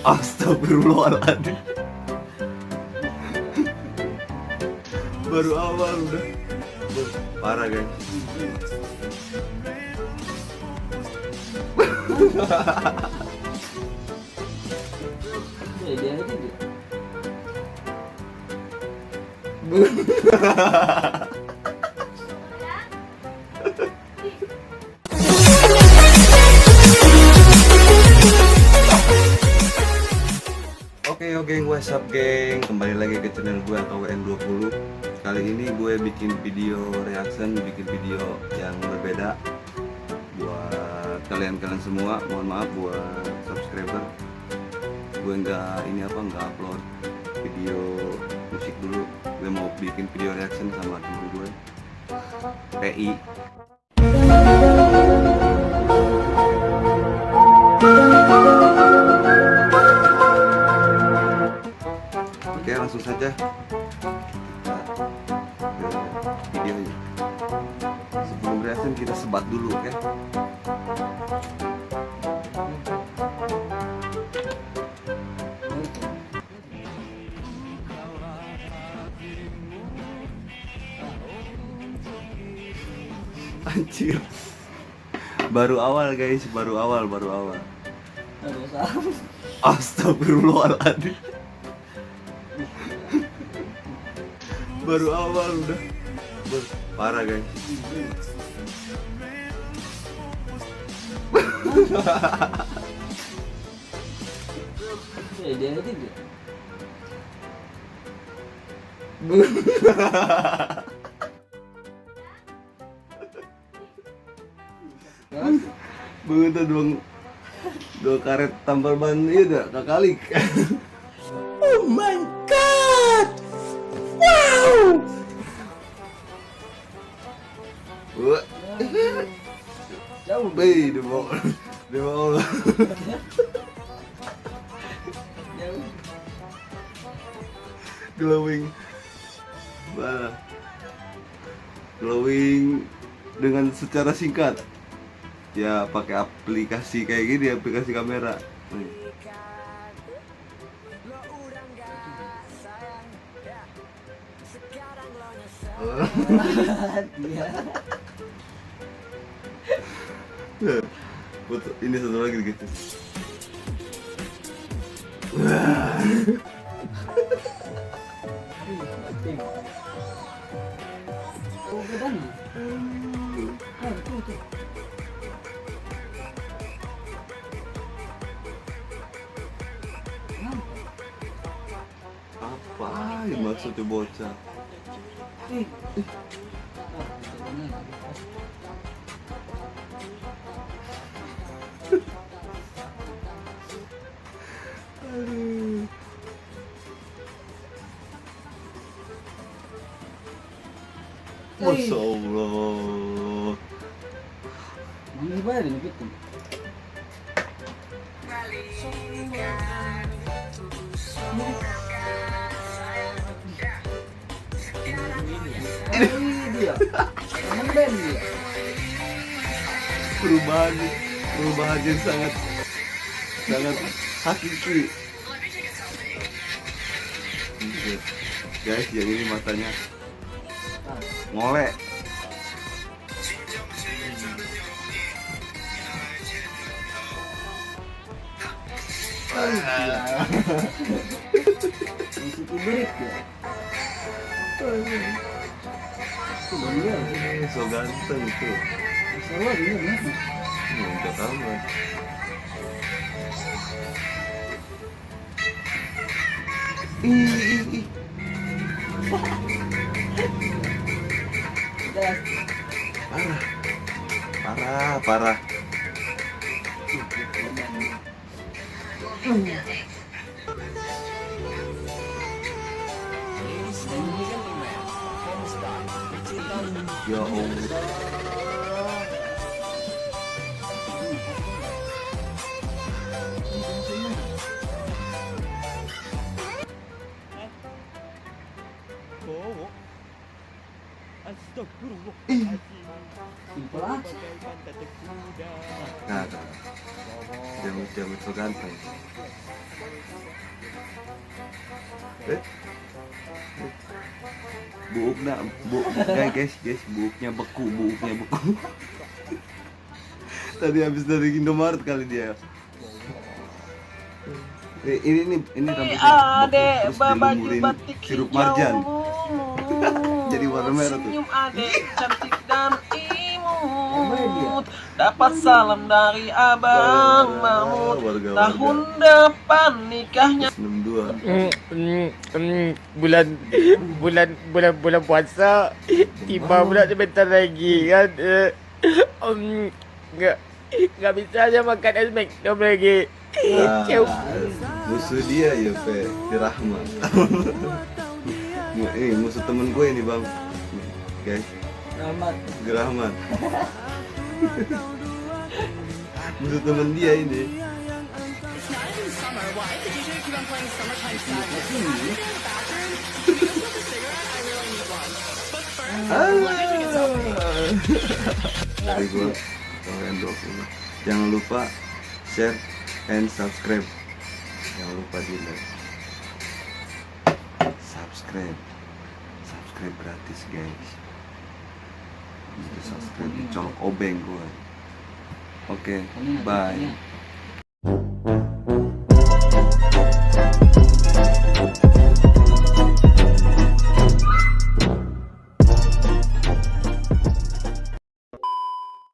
Astagfirullahaladzim. Baru awal udah parah guys. Dia aja dia. Oke, what's up geng, kembali lagi ke channel gue KWN20. Kali ini gue bikin video reaction, bikin video yang berbeda buat kalian semua. Mohon maaf buat subscriber, gue nggak upload video musik dulu. Gue mau bikin video reaction sama temen gue PI. Oke, langsung saja kita ke videonya. Sebelum reaction kita sebat dulu, oke? Anjir, baru awal guys, baru awal. Astagfirullahaladzim. Baru awal udah parah guys. Dia aja dia. Begitu dua karet tambal ban itu udah kakalik. Oh my god. Wow. Jauh bay di bawah. Glowing. Bah. Glowing dengan secara singkat. Ya pakai aplikasi kayak gini, aplikasi kamera. Ini satu lagi gitu. Apa yang maksudnya bocah? Aduh. Masya Allah. Mana bayar ini gitu? Ini dia. Emang band dia. Perubahan yang sangat hakiki. Guys, yang ini matanya ngolek. Masih kuberik ya. So ganteng tuh. Salah dia nih. Udah tahu kan. Ih. Parah. Ya Allah. Simpel aja. Nah. jamet so ganteng. Buuknya guys, buuknya beku. Tadi habis dari Indomaret kali dia. Ini rambutnya Adek terus baju dilumurin batik sirup hijau marjan. mulus. Jadi warna merah tuh. Senyum adek cantik dan imut. Dapat salam dari Abang Mahmud. Warga-warga. Tahun depan nikahnya. 62. bulan puasa tiba pula sebentar lagi kan. Nggak bisa aja makan es McDonald lagi. Nah, Cew. musuh dia ya Pe, si Rahmat. Ini musuh temen gue ini bang, guys, Rahmat. Rahmat. Musuh temen dia ini. Dari gue, kalian 20. Jangan lupa share and subscribe. Jangan lupa di like. Subscribe gratis guys. Subscribe di colok obeng gue. Oke, bye.